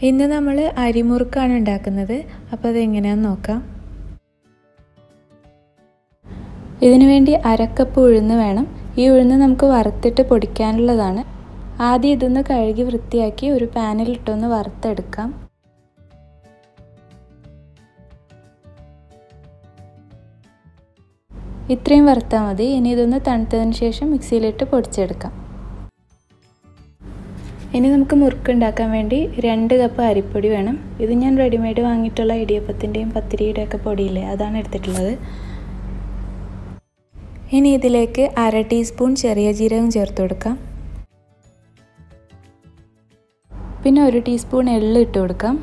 ഇന്ന് നമ്മൾ അരിമുറുക്കാണ് ഉണ്ടാക്കുന്നത്. അപ്പോൾ അതെങ്ങനെയാണെന്ന് നോക്കാം. ഇതിനു വേണ്ടി 1/2 കപ്പ് ഉഴുന്ന് വേണം. ഈ ഉഴുന്ന് നമുക്ക് വറുത്തിട്ട് പൊടിക്കാനുള്ളതാണ്. ആദ്യം ഇതൊന്ന് കഴുകി വൃത്തിയാക്കി ഒരു പാനിലിട്ടൊന്ന് വറുത്തെടുക്കാം. ഇത്രയും വറുത്താൽ മതി. ഇനി ഇതൊന്ന് തണുത്തതിന് ശേഷം മിക്സിയിലിട്ട് പൊടിച്ചെടുക്കാം. ഇനി നമുക്ക് മുറുക്ക് ഉണ്ടാക്കാൻ വേണ്ടി 2 കപ്പ് അരിപ്പൊടി വേണം. ഇത് ഞാൻ റെഡിമെയ്ഡ് വാങ്ങിയിട്ടുള്ള ഇടിയപ്പത്തിൻ്റെയും പത്തിരിയുടെയും ഒക്കെ പൊടിയില്ലേ, അതാണ് എടുത്തിട്ടുള്ളത്. ഇനി ഇതിലേക്ക് 1/2 ടീസ്പൂൺ ചെറിയ ജീരകം ചേർത്ത് കൊടുക്കാം. പിന്നെ 1 ടീസ്പൂൺ എള്ള് ഇട്ട് കൊടുക്കാം.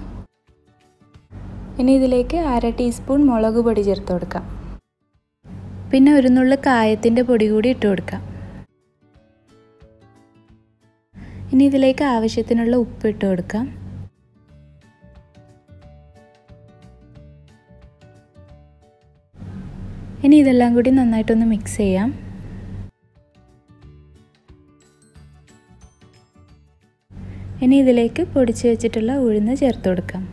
ഇനി ഇതിലേക്ക് 1/2 ടീസ്പൂൺ മുളക് പൊടി ചേർത്ത് കൊടുക്കാം. പിന്നെ ഒരു നുള്ളു കായത്തിൻ്റെ പൊടി കൂടി ഇട്ട് കൊടുക്കാം. ഇനി ഇതിലേക്ക് ആവശ്യത്തിനുള്ള ഉപ്പ് ഇട്ട് കൊടുക്കാം. ഇനി ഇതെല്ലാം കൂടി നന്നായിട്ടൊന്ന് മിക്സ് ചെയ്യാം. ഇനി ഇതിലേക്ക് പൊടിച്ച് വെച്ചിട്ടുള്ള ഉഴുന്ന് ചേർത്ത് കൊടുക്കാം.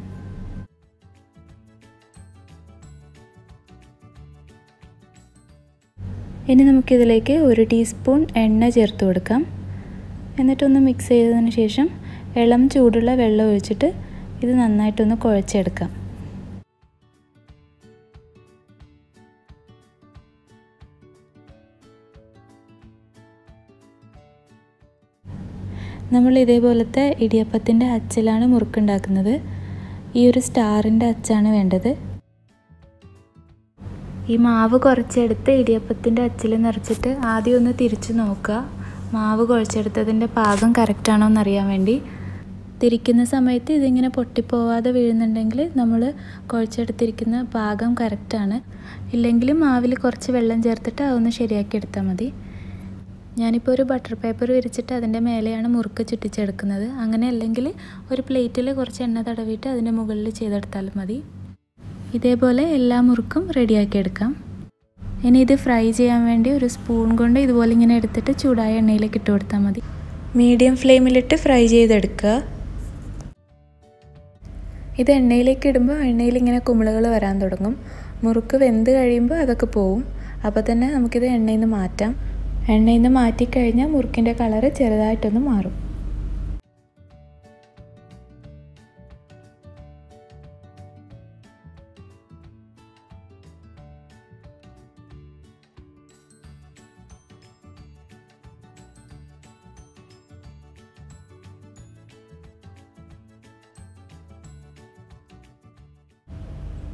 ഇനി നമുക്കിതിലേക്ക് 1 ടീസ്പൂൺ എണ്ണ ചേർത്ത് കൊടുക്കാം. എന്നിട്ടൊന്ന് മിക്സ് ചെയ്തതിന് ശേഷം ഇളം ചൂടുള്ള വെള്ളം ഒഴിച്ചിട്ട് ഇത് നന്നായിട്ടൊന്ന് കുഴച്ചെടുക്കാം. നമ്മൾ ഇതേപോലത്തെ ഇടിയപ്പത്തിൻ്റെ അച്ചിലാണ് മുറുക്കുണ്ടാക്കുന്നത്. ഈ ഒരു സ്റ്റാറിൻ്റെ അച്ചാണ് വേണ്ടത്. ഈ മാവ് കുറച്ചെടുത്ത് ഇടിയപ്പത്തിൻ്റെ അച്ചിൽ നിറച്ചിട്ട് ആദ്യം ഒന്ന് തിരിച്ച് നോക്കുക. മാവ് കുഴച്ചെടുത്തതിൻ്റെ പാകം കറക്റ്റാണോ എന്നറിയാൻ വേണ്ടി. തിരിക്കുന്ന സമയത്ത് ഇതിങ്ങനെ പൊട്ടിപ്പോവാതെ വീഴുന്നുണ്ടെങ്കിൽ നമ്മൾ കുഴച്ചെടുത്തിരിക്കുന്ന പാകം കറക്റ്റാണ്. ഇല്ലെങ്കിൽ മാവിൽ കുറച്ച് വെള്ളം ചേർത്തിട്ട് അതൊന്ന് ശരിയാക്കി എടുത്താൽ മതി. ഞാനിപ്പോൾ ഒരു ബട്ടർ പേപ്പർ വിരിച്ചിട്ട് അതിൻ്റെ മേലെയാണ് മുറുക്ക് ചുറ്റിച്ചെടുക്കുന്നത്. അങ്ങനെ അല്ലെങ്കിൽ ഒരു പ്ലേറ്റിൽ കുറച്ച് എണ്ണ തടവിയിട്ട് അതിൻ്റെ മുകളിൽ ചെയ്തെടുത്താലും മതി. ഇതേപോലെ എല്ലാ മുറുക്കും റെഡിയാക്കി എടുക്കാം. ഇനി ഇത് ഫ്രൈ ചെയ്യാൻ വേണ്ടി ഒരു സ്പൂൺ കൊണ്ട് ഇതുപോലെ ഇങ്ങനെ എടുത്തിട്ട് ചൂടായ എണ്ണയിലേക്ക് ഇട്ട് കൊടുത്താൽ മതി. മീഡിയം ഫ്ലെയിമിലിട്ട് ഫ്രൈ ചെയ്തെടുക്കുക. ഇത് എണ്ണയിലേക്ക് ഇടുമ്പോൾ എണ്ണയിൽ ഇങ്ങനെ കുമിളകൾ വരാൻ തുടങ്ങും. മുറുക്ക് വെന്ത് കഴിയുമ്പോൾ അതൊക്കെ പോവും. അപ്പോൾ തന്നെ നമുക്കിത് എണ്ണയിൽ നിന്ന് മാറ്റാം. എണ്ണയിൽ നിന്ന് മാറ്റിക്കഴിഞ്ഞാൽ മുറുക്കിൻ്റെ കളറ് ചെറുതായിട്ടൊന്ന് മാറും.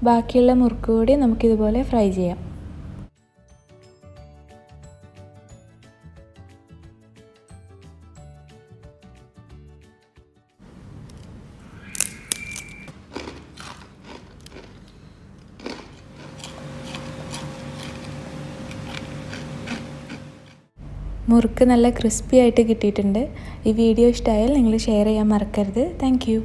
ബാക്കിയുള്ള മുറുക്ക് കൂടി നമുക്കിതുപോലെ ഫ്രൈ ചെയ്യാം. മുറുക്ക് നല്ല ക്രിസ്പി ആയിട്ട് കിട്ടിയിട്ടുണ്ട്. ഈ വീഡിയോ ഇഷ്ടമായാൽ നിങ്ങൾ ഷെയർ ചെയ്യാൻ മറക്കരുത്. Thank you.